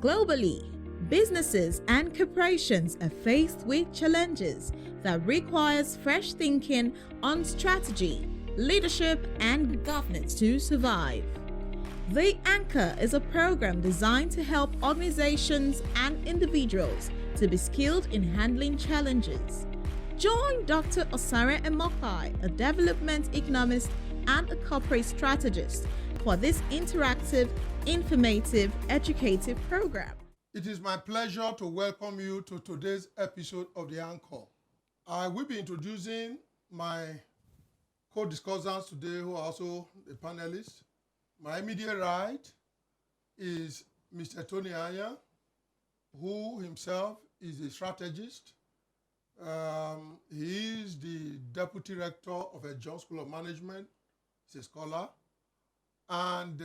Globally, businesses and corporations are faced with challenges that requires fresh thinking on strategy, leadership, and governance to survive. The Anchor is a program designed to help organizations and individuals to be skilled in handling challenges. Join Dr. Osare Emokai, a development economist and a corporate strategist, for this interactive, informative, educative program. It is my pleasure to welcome you to today's episode of The Anchor. I will be introducing my co-discussants today who are also the panelists. My immediate right is Mr. Tony Anya, who himself is a strategist. He is the deputy rector of a Jones School of Management. He's a scholar. And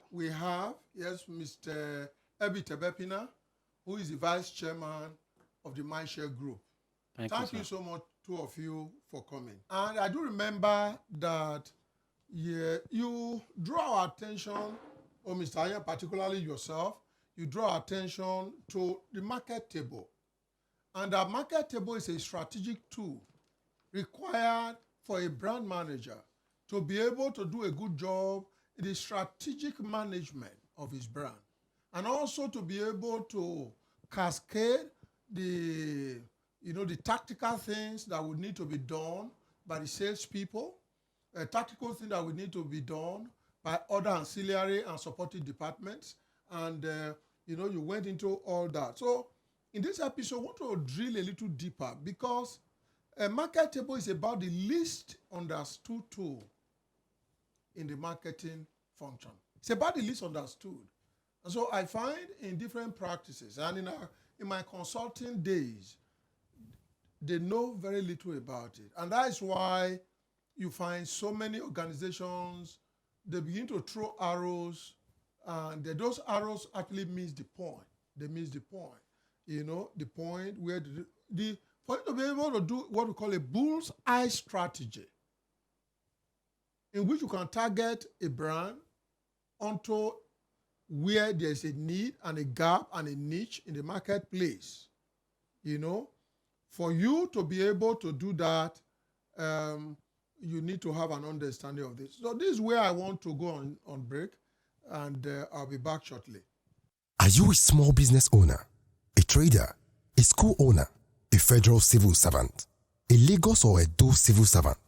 we have, Mr. Ebi Tebepina, who is the vice chairman of the Mindshare Group. Thank you so much, two of you, for coming. And I do remember that you draw our attention, or Mr. Aya, particularly yourself, you draw attention to the market table. And our market table is a strategic tool required for a brand manager to be able to do a good job in the strategic management of his brand, and also to be able to cascade the tactical things that would need to be done by the salespeople, tactical things that would need to be done by other ancillary and supporting departments, and you went into all that. So in this episode, I want to drill a little deeper, because a market table is about the least understood tool in the marketing function. It's about the least understood. And so I find in different practices and in my consulting days, they know very little about it. And that is why you find so many organizations, they begin to throw arrows, and those arrows actually miss the point. They miss the point. The point where for you to be able to do what we call a bull's eye strategy, in which you can target a brand onto where there's a need and a gap and a niche in the marketplace. For you to be able to do that, you need to have an understanding of this. So this is where I want to go on break, and I'll be back shortly. Are you a small business owner, a trader, a school owner, a federal civil servant, a Lagos or Edo civil servant,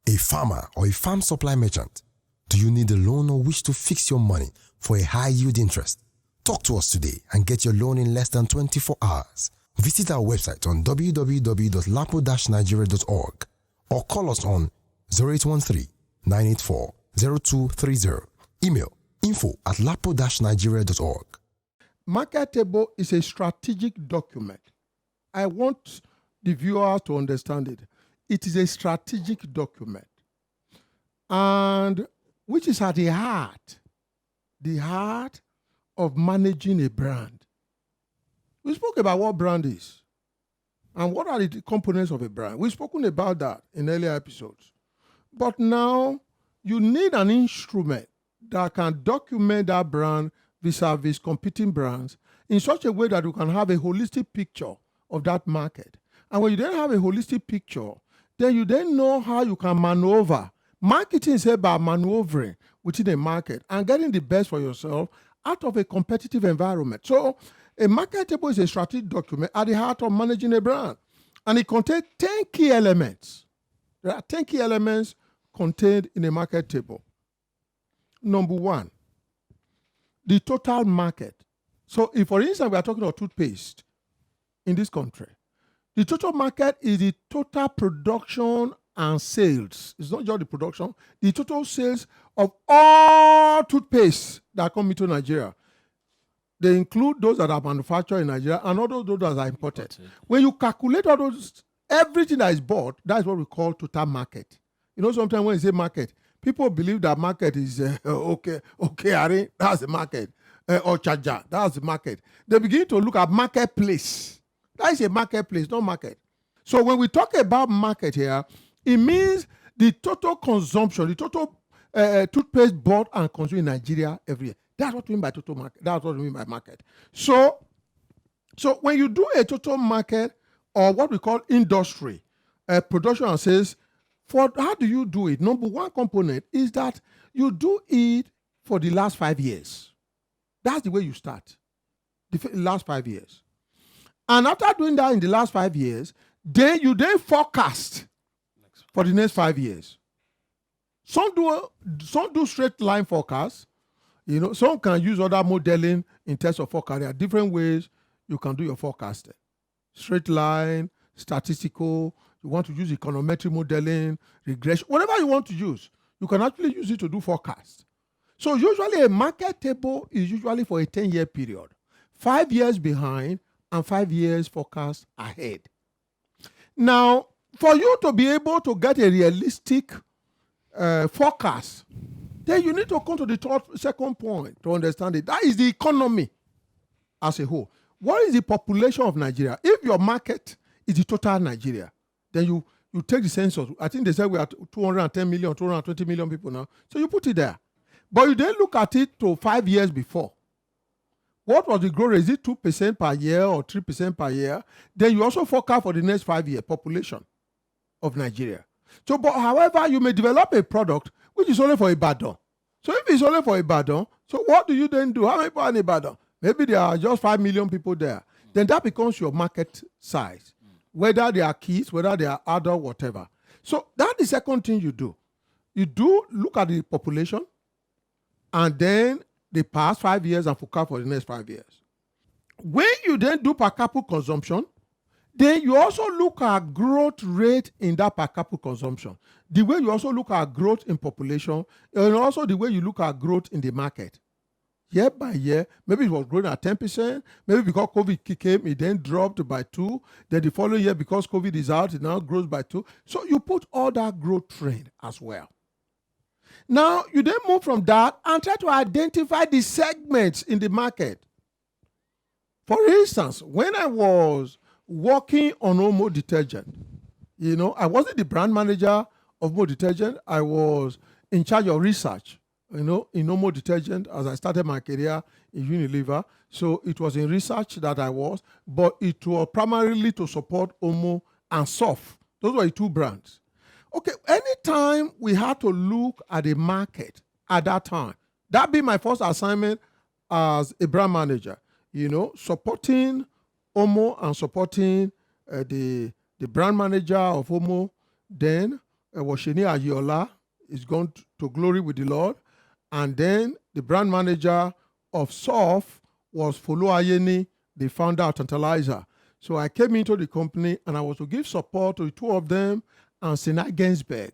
a farmer or a farm supply merchant? Do you need a loan or wish to fix your money for a high yield interest? Talk to us today and get your loan in less than 24 hours. Visit our website on www.lapo-nigeria.org or call us on 0813-984-0230. Email info@lapo-nigeria.org. Market table is a strategic document. I want the viewer to understand it. It is a strategic document, and which is at the heart of managing a brand. We spoke about what brand is and what are the components of a brand. We've spoken about that in earlier episodes. But now you need an instrument that can document that brand vis-a-vis competing brands in such a way that you can have a holistic picture of that market. And when you then have a holistic picture, then you then know how you can maneuver. Marketing is about maneuvering within a market and getting the best for yourself out of a competitive environment. So a market table is a strategic document at the heart of managing a brand. And it contains 10 key elements. There are 10 key elements contained in a market table. Number one, the total market. So if, for instance, we are talking about toothpaste in this country, the total market is the total production and sales. It's not just the production, the total sales of all toothpaste that come into Nigeria. They include those that are manufactured in Nigeria and all those that are imported. When you calculate all those, everything that is bought, that's what we call total market. Sometimes when you say market, people believe that market is okay, that's the market. Or charger, that's the market. They begin to look at marketplace. That is a marketplace, not market. So when we talk about market here, it means the total consumption, the total toothpaste bought and consumed in Nigeria every year. That's what we mean by total market. That's what we mean by market. So when you do a total market or what we call industry, production and sales, how do you do it? Number one component is that you do it for the last 5 years. That's the way you start, the last 5 years. And after doing that in the last 5 years, then you forecast for the next 5 years. Some do straight line forecasts. Some can use other modeling in terms of forecast. There are different ways you can do your forecasting. Straight line, statistical, you want to use econometric modeling, regression, whatever you want to use, you can actually use it to do forecast. So usually a market table is usually for a 10-year period, 5 years behind and 5 years forecast ahead. Now, for you to be able to get a realistic forecast, then you need to come to the second point to understand it. That is the economy as a whole. What is the population of Nigeria? If your market is the total Nigeria, then you take the census. I think they said we are 210 million, 220 million people now. So you put it there. But you then look at it to 5 years before. What was the growth rate? Is it 2% per year or 3% per year? Then you also forecast for the next 5 year population of Nigeria. So, but however, you may develop a product which is only for Ibadan. So if it's only for Ibadan, so what do you then do? How many people in Ibadan? Maybe there are just 5 million people there. Then that becomes your market size. Whether they are kids, whether they are adult, whatever. So that's the second thing you do. You do look at the population and then the past 5 years and forecast for the next 5 years. When you then do per capita consumption, then you also look at growth rate in that per capita consumption. The way you also look at growth in population, and also the way you look at growth in the market. Year by year, maybe it was growing at 10%, maybe because COVID came, it then dropped by 2%, then the following year, because COVID is out, it now grows by 2%. So you put all that growth trend as well. Now, you then move from that and try to identify the segments in the market. For instance, when I was working on Omo detergent, I wasn't the brand manager of Omo detergent. I was in charge of research, in Omo detergent as I started my career in Unilever. So it was in research that I was, but it was primarily to support Omo and Surf. Those were the two brands. Okay, anytime we had to look at the market at that time, that be my first assignment as a brand manager, supporting Omo and supporting the brand manager of Omo. Then was Sheni Ayola, is gone to glory with the Lord. And then the brand manager of Surf was Folo Ayeni, the founder of Tantalizer. So I came into the company and I was to give support to the two of them and Sinai Gensberg,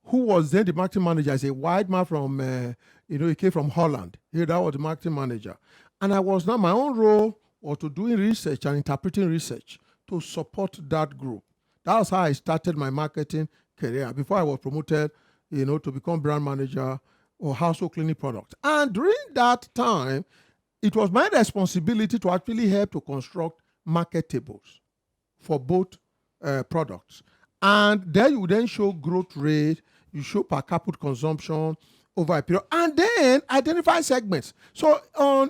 who was then the marketing manager. He's a white man from, he came from Holland. That was the marketing manager. And I was now, my own role was to doing research and interpreting research to support that group. That was how I started my marketing career before I was promoted, to become brand manager or household cleaning products. And during that time, it was my responsibility to actually help to construct market tables for both products. And there you then show growth rate, you show per capita consumption over a period, and then identify segments. So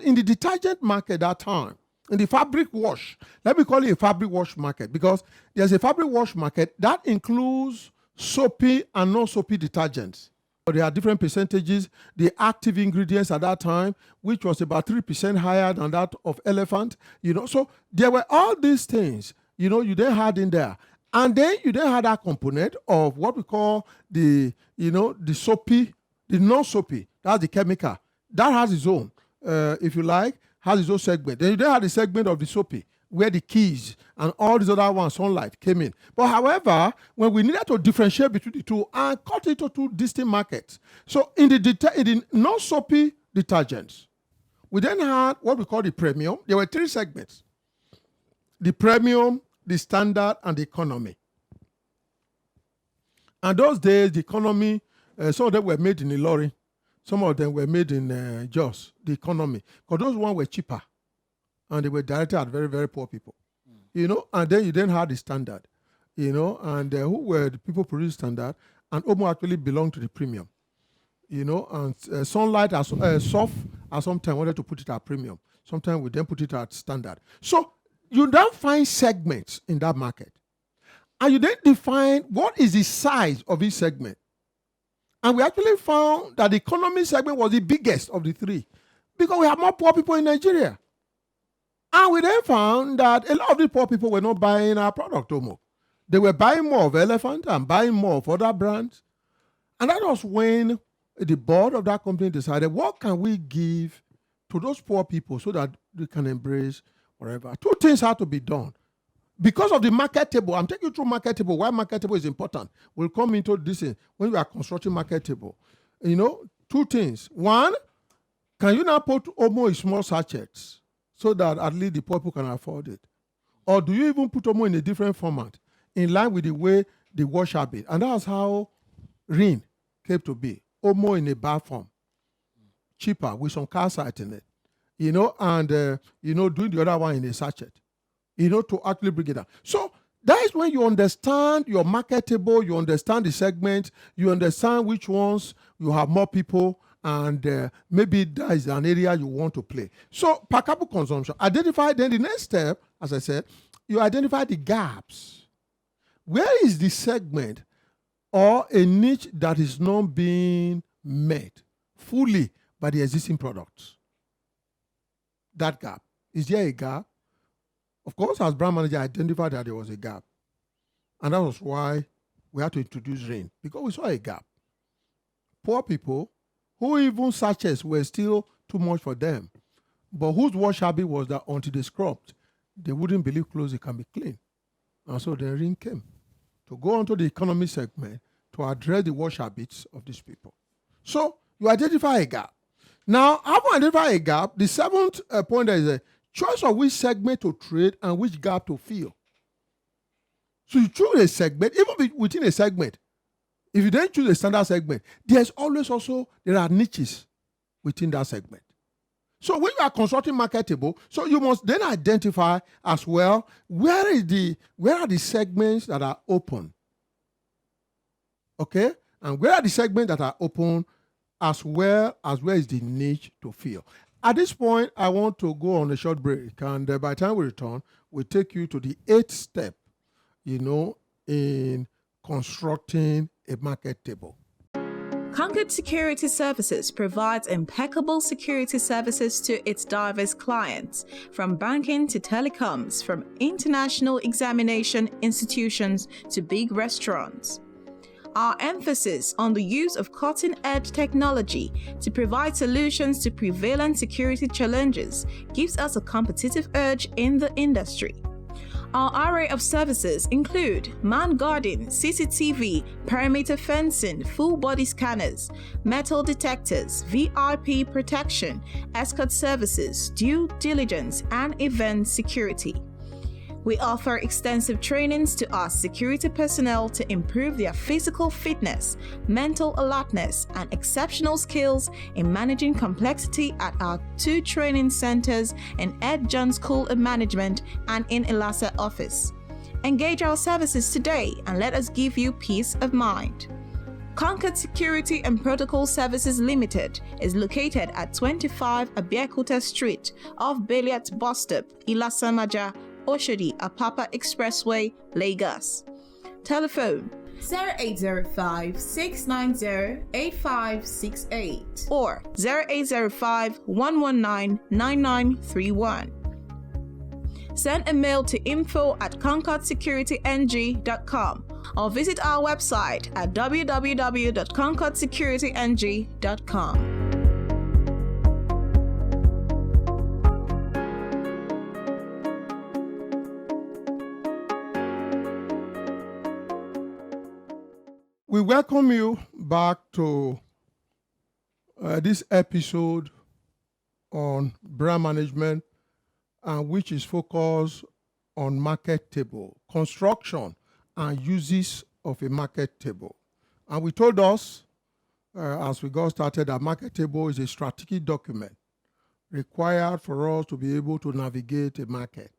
in the detergent market that time, in the fabric wash, let me call it a fabric wash market, because there's a fabric wash market that includes soapy and non-soapy detergents. There are different percentages. The active ingredients at that time, which was about 3% higher than that of Elephant, So there were all these things, you then had in there. And then you then had that component of what we call the soapy, the non-soapy, that's the chemical. That has its own, if you like, has its own segment. Then you then had the segment of the soapy, where the keys and all these other ones, Sunlight, came in. But however, when we needed to differentiate between the two and cut into two distinct markets. So in the non-soapy detergents, we then had what we call the premium. There were 3 segments. The premium, the standard, and the economy. And those days, the economy, some of them were made in Ilori, some of them were made in Jos, the economy. Because those ones were cheaper, and they were directed at very, very poor people. And then you then had the standard, and who were the people producing standard, and Omo actually belonged to the premium. And Sunlight, Surf, and sometimes wanted to put it at premium. Sometimes we then put it at standard. So you then find segments in that market. And you then define what is the size of each segment. And we actually found that the economy segment was the biggest of the three because we have more poor people in Nigeria. And we then found that a lot of the poor people were not buying our product anymore. They were buying more of Elephant and buying more of other brands. And that was when the board of that company decided, what can we give to those poor people so that they can embrace whatever? Two things had to be done. Because of the market table, I'm taking you through market table, why market table is important. We'll come into this when we are constructing market table. Two things. One, can you now put Omo in small sachets so that at least the poor people can afford it? Or do you even put Omo in a different format in line with the way the wash habit? And that's how Rin came to be. Omo in a bar form, cheaper with some calcite in it, and doing the other one in a sachet. To actually bring it down. So that is when you understand your market table, you understand the segment, you understand which ones you have more people, and maybe that is an area you want to play. So per capita consumption, identify, then the next step, as I said, you identify the gaps. Where is the segment or a niche that is not being met fully by the existing products? That gap. Is there a gap? Of course, as brand manager, I identified that there was a gap. And that was why we had to introduce Rain, because we saw a gap. Poor people, who even sachets were still too much for them, but whose wash habit was that until they scrubbed, they wouldn't believe clothes can be clean. And so the Rain came to go onto the economy segment to address the wash habits of these people. So you identify a gap. Now, after identify a gap, the seventh point is a choice of which segment to trade and which gap to fill. So you choose a segment, even within a segment. If you then choose a standard segment, there are niches within that segment. So when you are constructing market table, so you must then identify as well where are the segments that are open. Okay? And where are the segments that are open as well as where is the niche to fill. At this point, I want to go on a short break, and by the time we return, we'll take you to the 8th step, in constructing a market table. Concord Security Services provides impeccable security services to its diverse clients, from banking to telecoms, from international examination institutions to big restaurants. Our emphasis on the use of cutting-edge technology to provide solutions to prevalent security challenges gives us a competitive edge in the industry. Our array of services include man guarding, CCTV, perimeter fencing, full body scanners, metal detectors, VIP protection, escort services, due diligence, and event security. We offer extensive trainings to our security personnel to improve their physical fitness, mental alertness, and exceptional skills in managing complexity at our 2 training centers in Ed John School of Management and in Ilasa office. Engage our services today and let us give you peace of mind. Concord Security and Protocol Services Limited is located at 25 Abiyakuta Street off Beliat Bus Stop, Ilasamaja, Oshodi, Apapa Expressway, Lagos. Telephone 0805-690-8568 or 0805-119-9931. Send a mail to info@concordsecurityng.com or visit our website at www.concordsecurityng.com. We welcome you back to this episode on brand management, which is focused on market table, construction and uses of a market table. And we told us, as we got started, that market table is a strategic document required for us to be able to navigate a market,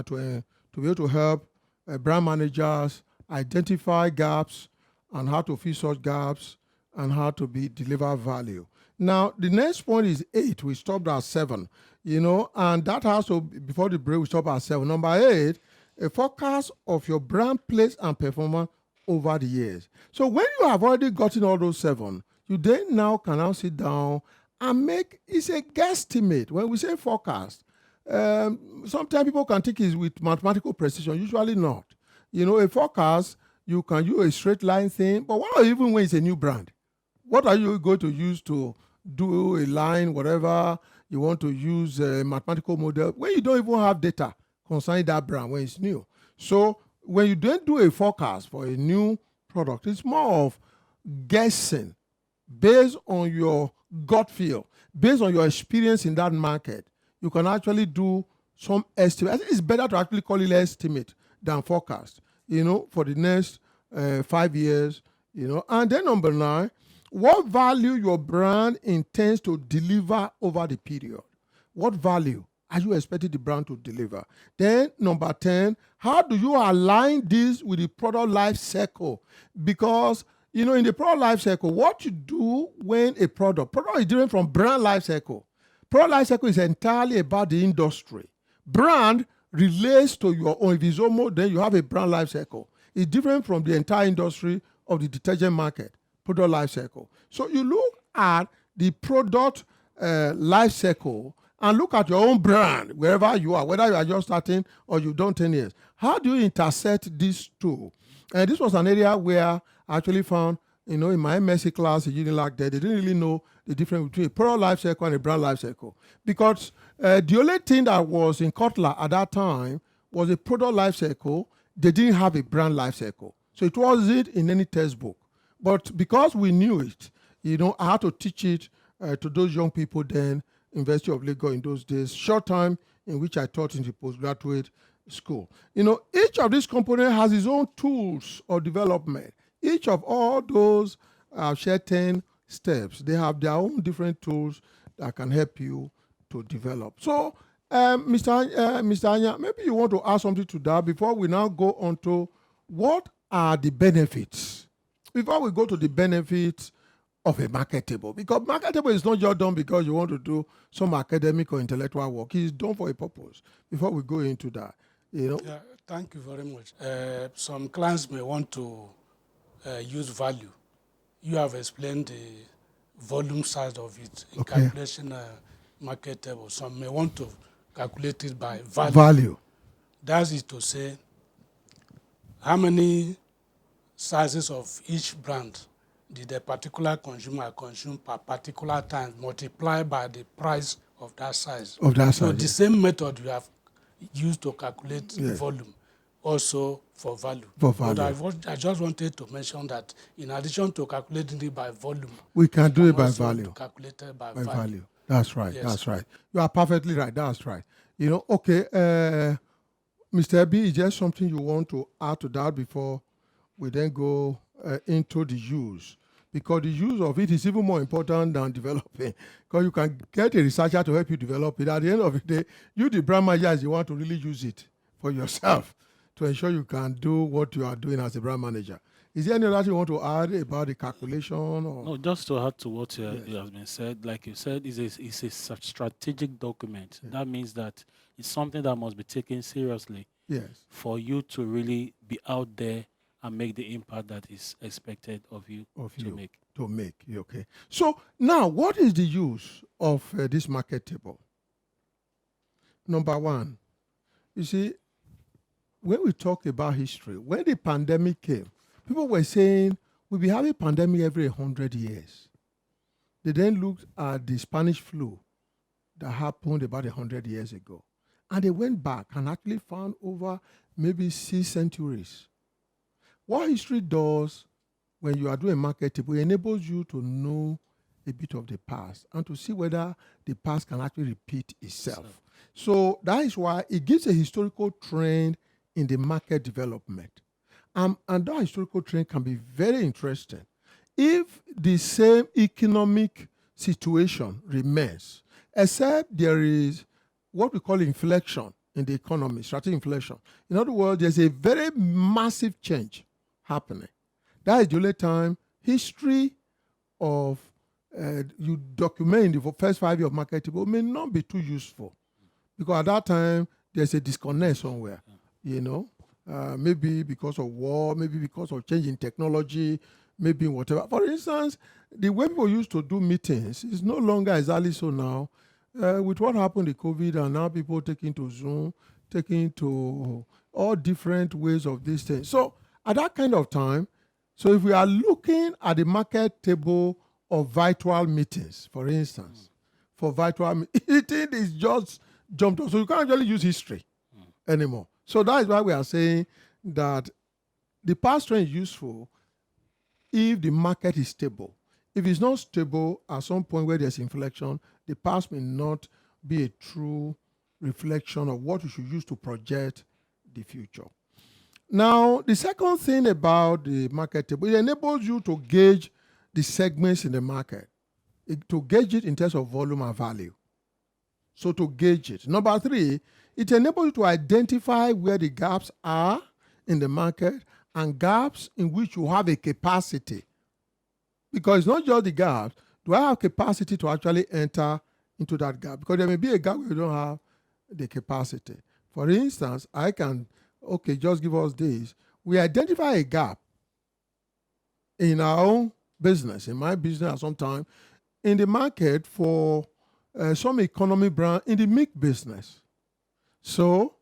to be able to help brand managers identify gaps and how to fill such gaps and how to deliver value. Now, the next point is 8. We stopped at 7, and that has to, before the break, we stopped at 7. Number 8, a forecast of your brand place and performance over the years. So when you have already gotten all those 7, you then now can now sit down and it's a guesstimate. When we say forecast, sometimes people can think it's with mathematical precision, usually not. A forecast, you can use a straight line thing, but what even when it's a new brand? What are you going to use to do a line, whatever you want to use a mathematical model, when you don't even have data concerning that brand when it's new? So when you don't do a forecast for a new product, it's more of guessing based on your gut feel, based on your experience in that market. You can actually do some estimate. I think it's better to actually call it estimate than forecast, for the next 5 years, And then number 9, what value your brand intends to deliver over the period. What value are you expecting the brand to deliver? Then number 10, how do you align this with the product life cycle? Because, in the product life cycle, what you do when a product is different from brand life cycle. Product life cycle is entirely about the industry. Brand relates to your own. If it's Omo, then you have a brand life cycle. It's different from the entire industry of the detergent market, product life cycle. So you look at the product life cycle and look at your own brand, wherever you are, whether you are just starting or you've done 10 years. How do you intersect these two? And this was an area where I actually found, in my MSc class at Unilag, they didn't really know the difference between a product life cycle and a brand life cycle. Because the only thing that was in Kotler at that time was a product life cycle. They didn't have a brand life cycle. So it wasn't in any textbook. But because we knew it, I had to teach it to those young people then, University of Lagos in those days, short time in which I taught in the postgraduate school. Each of these components has its own tools of development. Each of all those shared 10 steps, they have their own different tools that can help you to develop. So, Mr. Anya, maybe you want to add something to that before we now go on to what are the benefits. Before we go to the benefits of a market table, because market table is not just done because you want to do some academic or intellectual work. It's done for a purpose. Before we go into that, Yeah, thank you very much. Some clients may want to use value. You have explained the volume size of it in calculation market table. Some may want to calculate it by value. That is to say, how many sizes of each brand did a particular consumer consume per particular time, multiplied by the price of that size. So the same method you have used to calculate volume, also for value. But I just wanted to mention that in addition to calculating it by volume, we can do it by value. Calculate it by value. That's right. Yes. That's right. You are perfectly right. That's right. Mr. Ebi, is there something you want to add to that before we then go into the use? Because the use of it is even more important than developing. Because you can get a researcher to help you develop it. At the end of the day, you, the brand manager, you want to really use it for yourself to ensure you can do what you are doing as a brand manager. Is there any other thing you want to add about the calculation? Or? No, just to add to what has been said, like you said, it's a strategic document. Yes. That means that it's something that must be taken seriously. Yes. For you to really be out there and make the impact that is expected of you to make. Okay. So now, what is the use of this market table? Number 1, you see, when we talk about history, when the pandemic came, people were saying we'll be having a pandemic every 100 years. They then looked at the Spanish flu that happened about 100 years ago. And they went back and actually found over maybe 6 centuries. What history does when you are doing market table, it enables you to know a bit of the past and to see whether the past can actually repeat itself. So that is why it gives a historical trend in the market development. And that historical trend can be very interesting. If the same economic situation remains, except there is what we call inflection in the economy, strategic inflection. In other words, there's a very massive change happening. That is the only time history of you document in the first 5 years of market table may not be too useful, because at that time there's a disconnect somewhere, maybe because of war, maybe because of change in technology, maybe whatever. For instance, the way people used to do meetings is no longer exactly so now. With what happened in COVID, and now people taking to Zoom, taking to all different ways of these things. So at that kind of time, so if we are looking at the market table of virtual meetings, for instance, for virtual meeting is just jumped up. So you can't actually use history anymore. So that is why we are saying that the past trend is useful if the market is stable. If it's not stable, at some point where there's inflection, the past may not be a true reflection of what you should use to project the future. Now, the second thing about the market table, it enables you to gauge the segments in the market, to gauge it in terms of volume and value. So to gauge it. Number 3, it enables you to identify where the gaps are in the market and gaps in which you have a capacity. Because it's not just the gaps. Do I have capacity to actually enter into that gap? Because there may be a gap where you don't have the capacity. For instance, I can, just give us this. We identify a gap in our own business, in my business at some time, in the market for some economy brand in the milk business. So,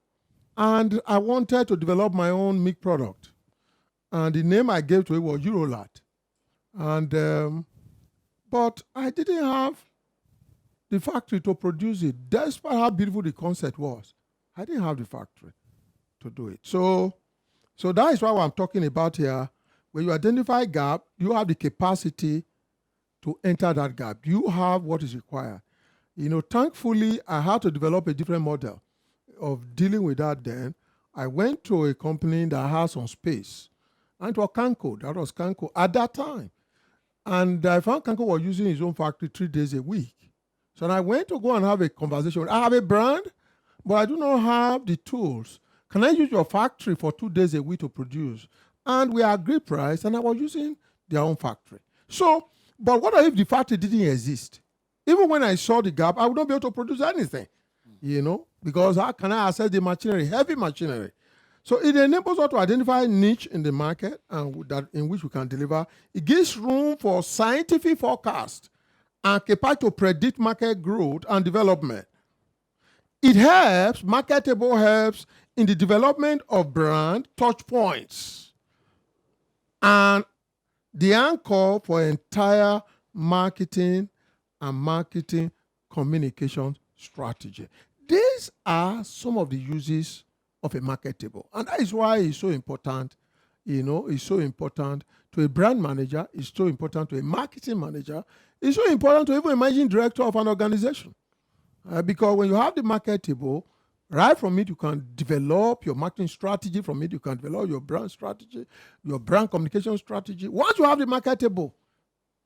and I wanted to develop my own milk product. And the name I gave to it was Eurolat. And, but I didn't have the factory to produce it, despite how beautiful the concept was. I didn't have the factory to do it. So that is what I'm talking about here. When you identify a gap, you have the capacity to enter that gap. You have what is required. Thankfully, I had to develop a different model of dealing with that then. I went to a company that has some space. And it was Kanko. That was Kanko at that time. And I found Kanko was using his own factory 3 days a week. So I went to go and have a conversation. I have a brand, but I do not have the tools. Can I use your factory for 2 days a week to produce? And we agreed price, and I was using their own factory. So, but what if the factory didn't exist? Even when I saw the gap, I would not be able to produce anything, because how can I access the machinery, heavy machinery? So it enables us to identify niche in the market and that in which we can deliver. It gives room for scientific forecast and capacity to predict market growth and development. It helps, market table helps in the development of brand touch points and the anchor for entire marketing and marketing communication strategy. These are some of the uses of a market table. And that is why it's so important, it's so important to a brand manager, it's so important to a marketing manager, it's so important to even a managing director of an organization. Because when you have the market table, right from it you can develop your marketing strategy, from it you can develop your brand strategy, your brand communication strategy. Once you have the market table,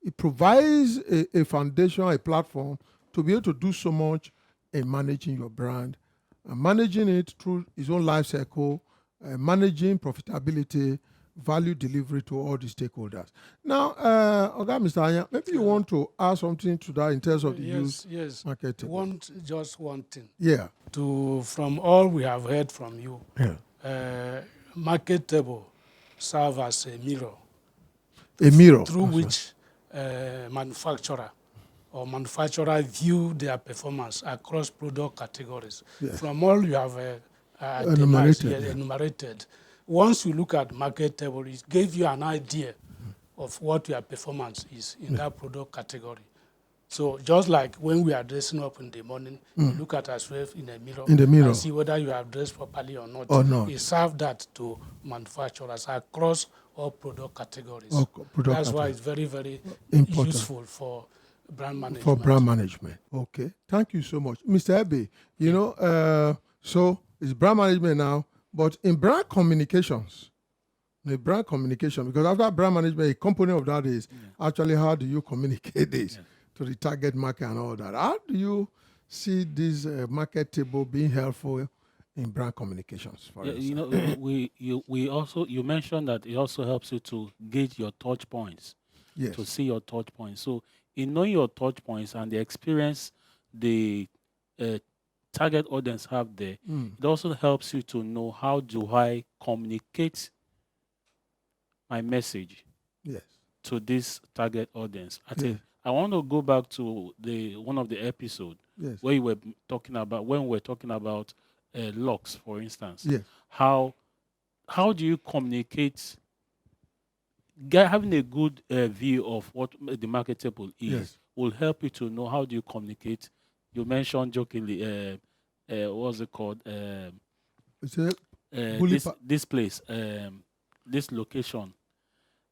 it provides a foundation, a platform to be able to do so much in managing your brand, managing it through its own life cycle, managing profitability, value delivery to all the stakeholders. Now, Mr. Anya, maybe you want to add something to that in terms of the use market table. Just one thing. Yeah. From all we have heard from you, market table serve as a mirror. A mirror. Through which manufacturer view their performance across product categories. Yes. From all you have enumerated, once you look at market table, it gives you an idea of what your performance is in that product category. So just like when we are dressing up in the morning, you look at ourselves in the mirror and see whether you have dressed properly or not. It serves that to manufacturers across all product categories. That's why it's very, very important. Useful for brand management. For brand management. Okay. Thank you so much. Mr. Ebe, so it's brand management now, but in brand communications, because after brand management, a component of that is actually how do you communicate this to the target market and all that. How do you see this market table being helpful in brand communications? For you mentioned that it also helps you to gauge your touch points, yes, to see your touch points. So in knowing your touch points and the experience the target audience have there, it also helps you to know how do I communicate my message Yes. to this target audience. I think Yes. I want to go back to one of the episodes Yes. where you were talking about when we were talking about locks, for instance. Yes. How do you communicate? Having a good view of what the marketable is Yes. will help you to know how do you communicate. You mentioned jokingly, what's it called? Is it Bully This Pa- this place, this location,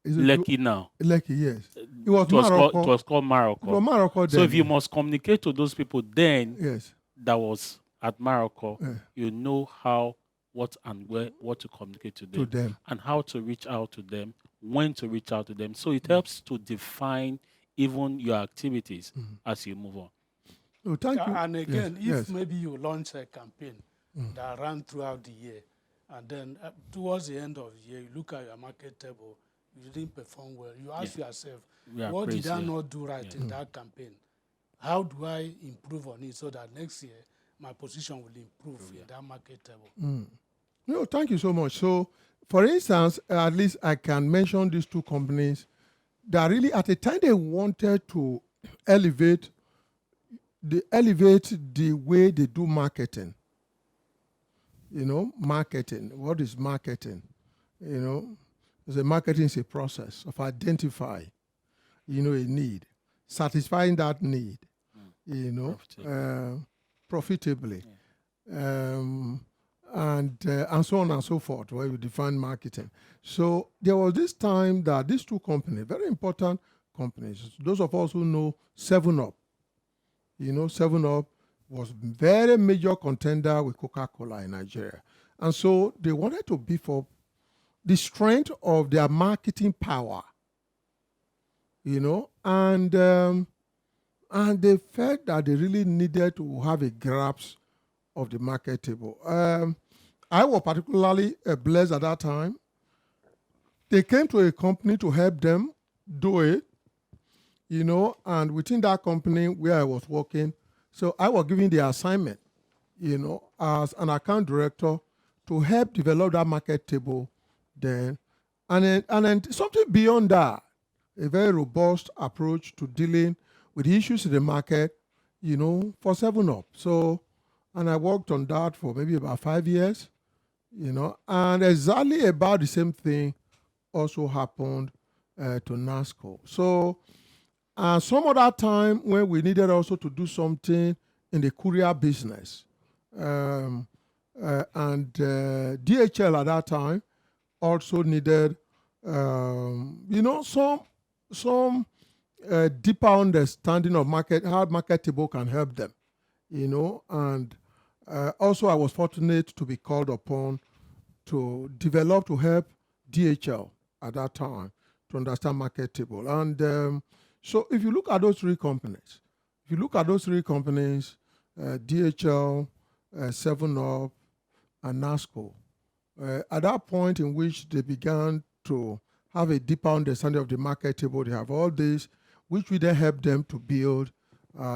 is it Lekki now. Lekki, yes. It was It was Morocco. called Morocco. From Morocco So then. if you must communicate to those people then Yes. that was at Morocco, Yeah. you know how, what and where, what to communicate to them, To them. and how to reach out to them, when to reach out to them. So it helps to define even your activities as you move on. Oh, thank you. And again, Yes. if Yes. maybe you launch a campaign that ran throughout the year, and then towards the end of the year, you look at your market table, you didn't perform well. You ask yourself, Yeah, what did praise, I yeah. not do right in that campaign? How do I improve on it so that next year my position will improve in that market table? No, thank you so much. So, for instance, at least I can mention these two companies that really, at the time they wanted to elevate the way they do marketing. You know, marketing. What is marketing? You know, marketing is a process of identify, a need, satisfying that need, profitably. And so on and so forth, where you define marketing. So there was this time that these two companies, very important companies, those of us who know 7-Up, 7-Up was very major contender with Coca-Cola in Nigeria. And so they wanted to beef up the strength of their marketing power, and they felt that they really needed to have a grasp of the market table. I was particularly blessed at that time. They came to a company to help them do it, and within that company where I was working, so I was given the assignment, as an account director to help develop that market table then. And then something beyond that, a very robust approach to dealing with issues in the market, for 7-Up. So, and I worked on that for maybe about 5 years, and exactly about the same thing also happened to NASCO. So, some other time when we needed also to do something in the courier business, and DHL at that time also needed, some deeper understanding of how market table can help them, and also I was fortunate to be called upon to help DHL at that time to understand market table. And so if you look at those three companies, DHL, 7-Up, and NASCO, at that point in which they began to have a deeper understanding of the market table, they have all this, which we then help them to build.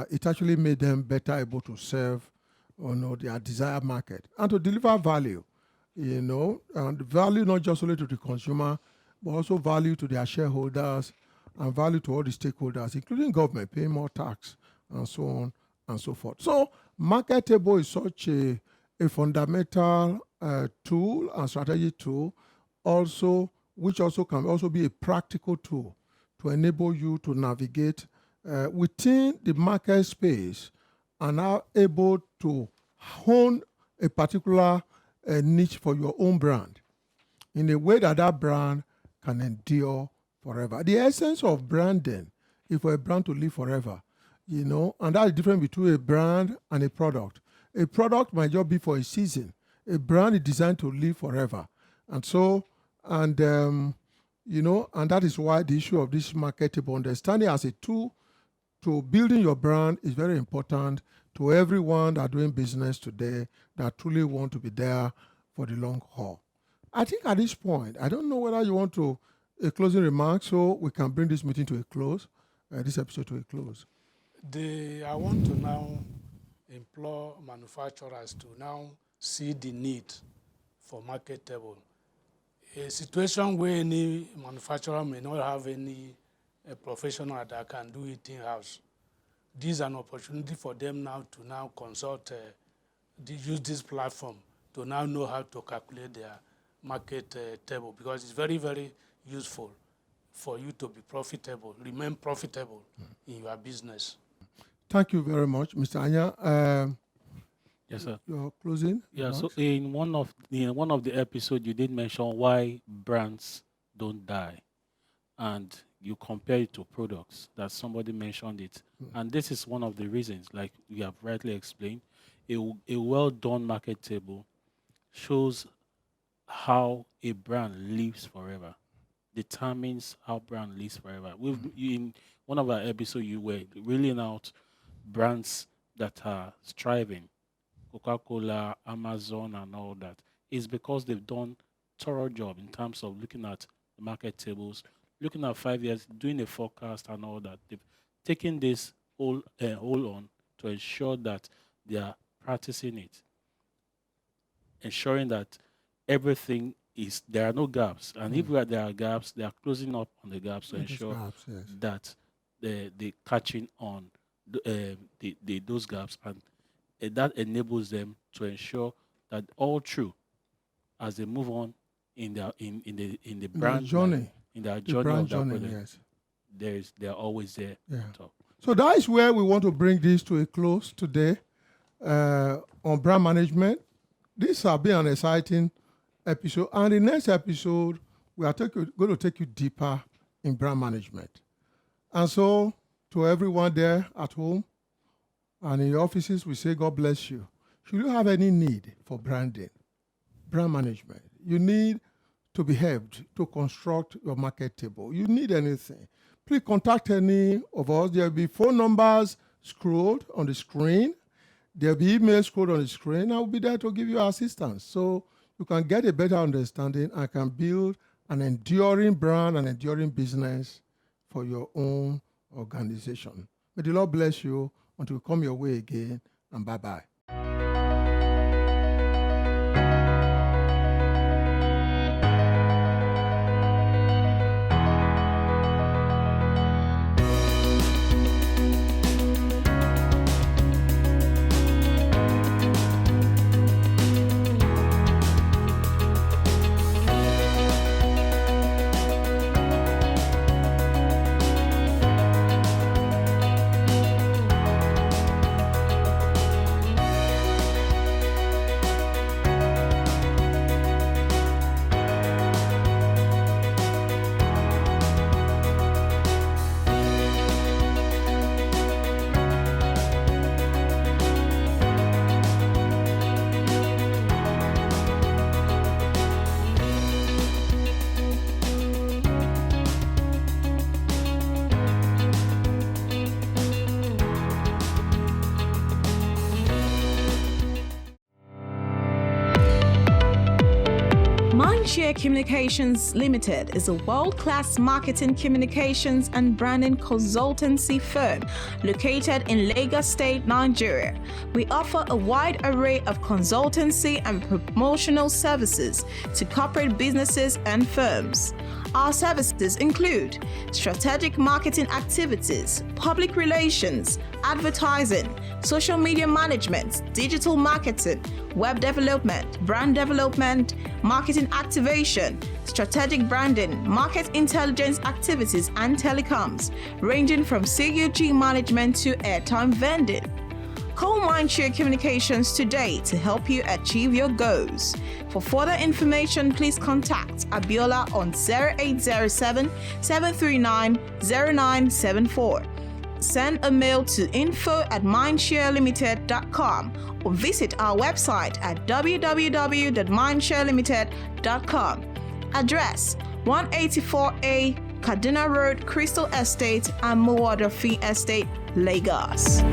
It actually made them better able to serve their desired market and to deliver value, and value not just only to the consumer, but also value to their shareholders and value to all the stakeholders, including government, paying more tax and so on and so forth. So market table is such a fundamental tool and strategy tool, which also can also be a practical tool to enable you to navigate within the market space and are able to hone a particular niche for your own brand in a way that brand can endure forever. The essence of branding is for a brand to live forever, and that's the difference between a brand and a product. A product might just be for a season. A brand is designed to live forever. And so, and that is why the issue of this marketable understanding as a tool to building your brand is very important to everyone that are doing business today that truly want to be there for the long haul. I think at this point, I don't know whether you want to a closing remark so we can bring this meeting to a close. this episode to a close. I want to now implore manufacturers to now see the need for market table. A situation where any manufacturer may not have any professional that can do it in-house. This is an opportunity for them now to now consult, use this platform to now know how to calculate their market table, because it's very, very useful for you to be profitable, remain profitable in your business. Thank you very much, Mr. Anya. Yes, sir. Your closing? Yeah. remarks? So in one of the episodes, you did mention why brands don't die, and you compare it to products. That somebody mentioned it, and this is one of the reasons. Like we have rightly explained, a well-done market table shows how a brand lives forever, determines how brand lives forever. In one of our episodes, you were reeling out brands that are striving. Coca-Cola, Amazon, and all that, is because they've done thorough job in terms of looking at the market tables, looking at 5 years, doing a forecast and all that. They've taken this whole on to ensure that they are practicing it, ensuring that everything is, there are no gaps. And if there are gaps, they are closing up on the gaps to ensure that they're catching on those gaps, and that enables them to ensure that all through, as they move on in the brand journey, in their the journey brand of that journey, product, yes. they're always there. Yeah. Top. So that is where we want to bring this to a close today on brand management. This has been an exciting episode, and the next episode we are going to take you deeper in brand management. And so, to everyone there at home and in your offices, we say God bless you. Should you have any need for branding, brand management, you need to be helped to construct your market table, you need anything, please contact any of us. There will be phone numbers scrolled on the screen. There will be emails scrolled on the screen. I will be there to give you assistance so you can get a better understanding and can build an enduring brand and enduring business for your own organization. May the Lord bless you until we come your way again, and bye-bye. Mindshare Communications Limited is a world-class marketing, communications, and branding consultancy firm located in Lagos State, Nigeria. We offer a wide array of consultancy and promotional services to corporate businesses and firms. Our services include strategic marketing activities, public relations, advertising, social media management, digital marketing, web development, brand development, marketing activation, strategic branding, market intelligence activities, and telecoms, ranging from CUG management to airtime vending. Call Mindshare Communications today to help you achieve your goals. For further information, please contact Abiola on 0807 739 0974. Send a mail to info@mindsharelimited.com or visit our website at www.mindsharelimited.com. Address 184A Kaduna Road, Crystal Estate, and Mowadofi Estate, Lagos.